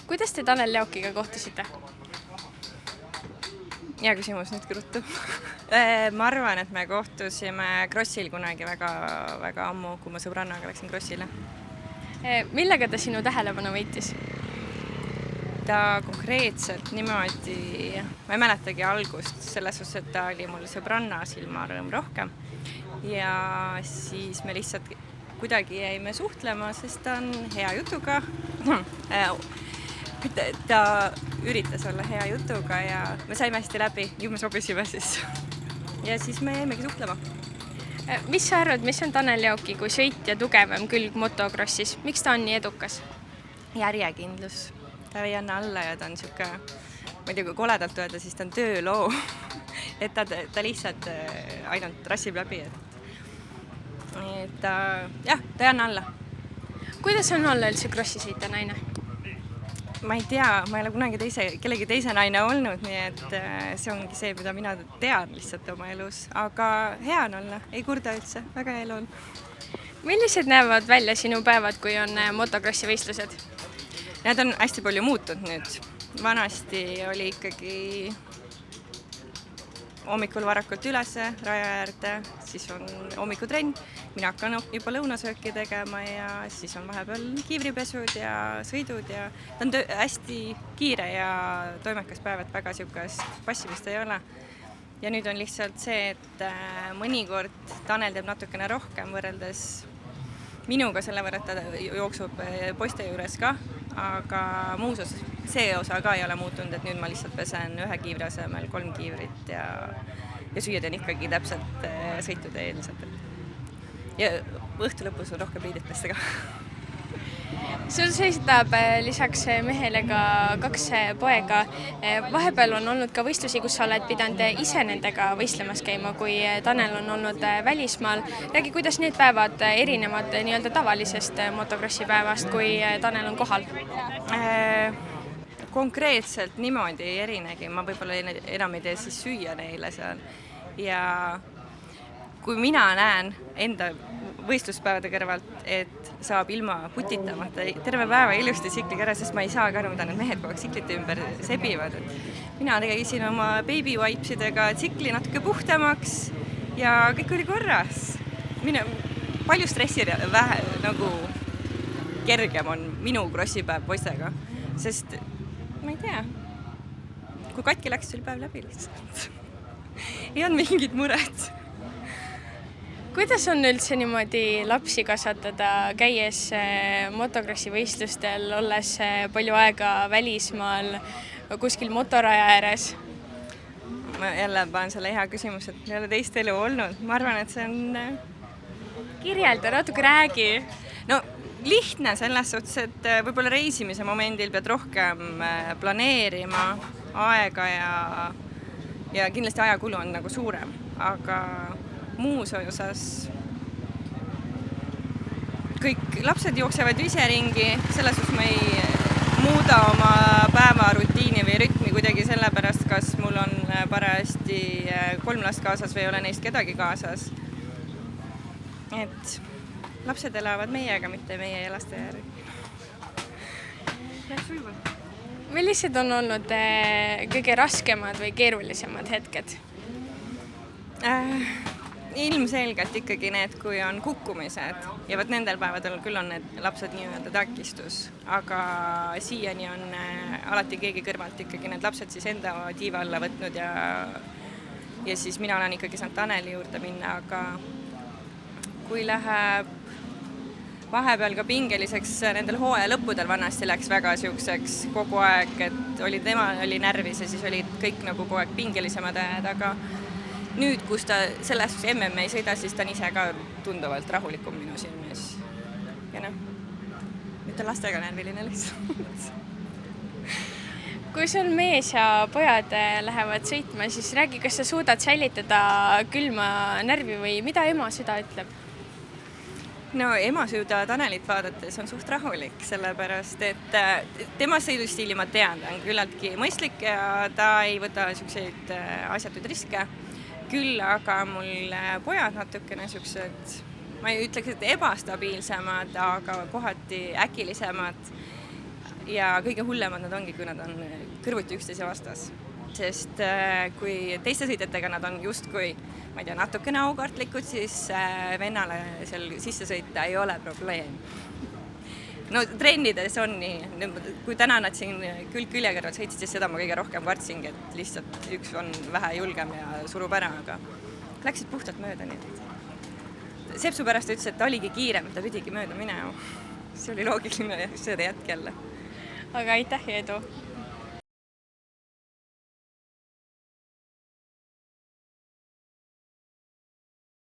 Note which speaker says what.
Speaker 1: Kuidas te Tanel Leokiga kohtusite?
Speaker 2: Hea küsimus nüüd ruttu. Ma arvan, et me kohtusime Krossil kunagi väga ammu, kui ma sõbrannaga läksin Krossile.
Speaker 1: Millega ta sinu tähelepanu võitis?
Speaker 2: Ta konkreetselt niimoodi, ma ei mäletagi algust, selles suhtes, et ta oli mul sõbranna silmarõõm rohkem. Ja siis me lihtsalt kuidagi jäime suhtlema, sest ta on hea jutuga. Ta üritas olla hea jutuga ja me saime hästi läbi, ju me sobisime siis. Ja siis me jäimegi suhtlema.
Speaker 1: Mis sa arvad, mis on Tanel Leoki kui sõitja tugevam külg motokrossis? Miks ta on nii edukas?
Speaker 2: Järjekindlus. Ta ei anna alla ja ta on siuke, ma ei tea, kui koledalt öelda, siis ta on tööloo. Et ta lihtsalt ainult rassib läbi. Et ta ei anna alla.
Speaker 1: Kuidas on olla üldse krossi sõita naine?
Speaker 2: Ma ei tea, ma ei ole kunagi kellegi teise naine olnud, nii et see ongi see, mida mina tean lihtsalt oma elus. Aga hea on olla, ei kurda üldse, väga hea elu on.
Speaker 1: Millised näevad välja sinu päevad, kui on motokrossi võistlused?
Speaker 2: Need on hästi palju muutunud nüüd. Vanasti oli ikkagi hommikul varakult ülesse, raja äärde, siis on hommikutrenn. Mina hakkan juba lõunasööki tegema ja siis on vahepeal kiivripesud ja sõidud ja ta on hästi kiire ja toimekas päev, et väga siukest passimist ei ole. Ja nüüd on lihtsalt see, et mõnikord Tanel teeb natukene rohkem võrreldes minuga, selle võrra, et ta jooksub poiste juures ka, aga muus osas see osa ka ei ole muutunud, et nüüd ma lihtsalt pesen 1 kiivri asemel 3 kiivrit ja süüa teen ikkagi täpselt sõitude eelselt. Ja õhtu lõpus on rohkem riidetest ka.
Speaker 1: Sul seistab lisaks mehele ka 2 poega. Vahepeal on olnud ka võistlusi, kus sa oled pidanud ise nendega võistlemas käima, kui Tanel on olnud välismaal. Räägi, kuidas need päevad erinevad nii-öelda tavalisest motokrossi päevast, kui Tanel on kohal?
Speaker 2: Konkreetselt niimoodi ei erinegi. Ma võib-olla enam ei tee siis süüa neile seal. Ja kui mina näen enda võistluspäevade kõrvalt, et saab ilma putitamata terve päeva ilusti tsikliga ära, sest ma ei saa ka aru, mida need mehed kogu siklite ümber sebivad. Mina tegisin oma baby wipesidega tsikli natuke puhtamaks ja kõik oli korras. Palju stressi vähe nagu kergem on minu krossipäev poistega, sest ma ei tea, kui katki läks, oli päev läbi lihtsalt. Ei olnud mingit muret.
Speaker 1: Kuidas on üldse niimoodi lapsi kasvatada, käies motokrossi võistlustel, olles palju aega välismaal, kuskil motoraja ääres?
Speaker 2: Ma jälle panen selle hea küsimus, et ei ole teist elu olnud. Ma arvan, et see on...
Speaker 1: Kirjelda, natuke räägi.
Speaker 2: No lihtne selles suhtes, et võib-olla reisimise momendil pead rohkem planeerima aega ja kindlasti ajakulu on nagu suurem, aga muus osas kõik lapsed jooksevad ise ringi, selles suhtes ma ei muuda oma päevarutiini või rütmi kuidagi sellepärast, kas mul on parajasti 3 last kaasas või ei ole neist kedagi kaasas. Et lapsed elavad meiega, mitte meie laste järgi.
Speaker 1: Millised on olnud kõige raskemad või keerulisemad hetked?
Speaker 2: Ilmselgelt ikkagi need, kui on kukkumised ja võt nendel päevadel küll on need lapsed nii-öelda takistus, aga siiani on alati keegi kõrvalt ikkagi need lapsed siis enda tiiva alla võtnud ja siis mina olen ikkagi saanud Taneli juurde minna, aga kui läheb vahepeal ka pingeliseks nendel hooaja lõppudel vanasti läks väga siukseks kogu aeg, et tema oli närvis ja siis olid kõik nagu kogu aeg pingelisemad ajad, aga nüüd, kus ta selles MM ei sõida, siis ta on ise ka tunduvalt rahulikum minu silmis. Ja nüüd on lastega närviline lihtsalt.
Speaker 1: Kui sul mees ja pojad lähevad sõitma, siis räägi, kas sa suudad säilitada külma närvi või mida ema süda ütleb?
Speaker 2: no ema Süüda Tanelit vaadates on suht rahulik, sellepärast et tema sõidustiili ma tean, ta on küllaltki mõistlik ja ta ei võta niisuguseid asjatuid riske. Küll aga mul pojad natukene niisugused, ma ei ütleks, et ebastabiilsemad, aga kohati äkilisemad ja kõige hullemad nad ongi, kui nad on kõrvuti üksteise vastas. Sest kui teiste sõitjatega nad on justkui, ma ei tea, natukene aukartlikud, siis vennale seal sisse sõita ei ole probleem. No trennides on nii, kui täna nad siin külje kõrval sõitsid, siis seda ma kõige rohkem kartsingi, et lihtsalt üks on vähe julgem ja surub ära, aga läksid puhtalt mööda. Nii. Sepsu pärast ütles, et ta oligi kiirem, ta pidigi mööda minema. See oli loogiline see hetk jälle.
Speaker 1: Aga aitäh ja edu!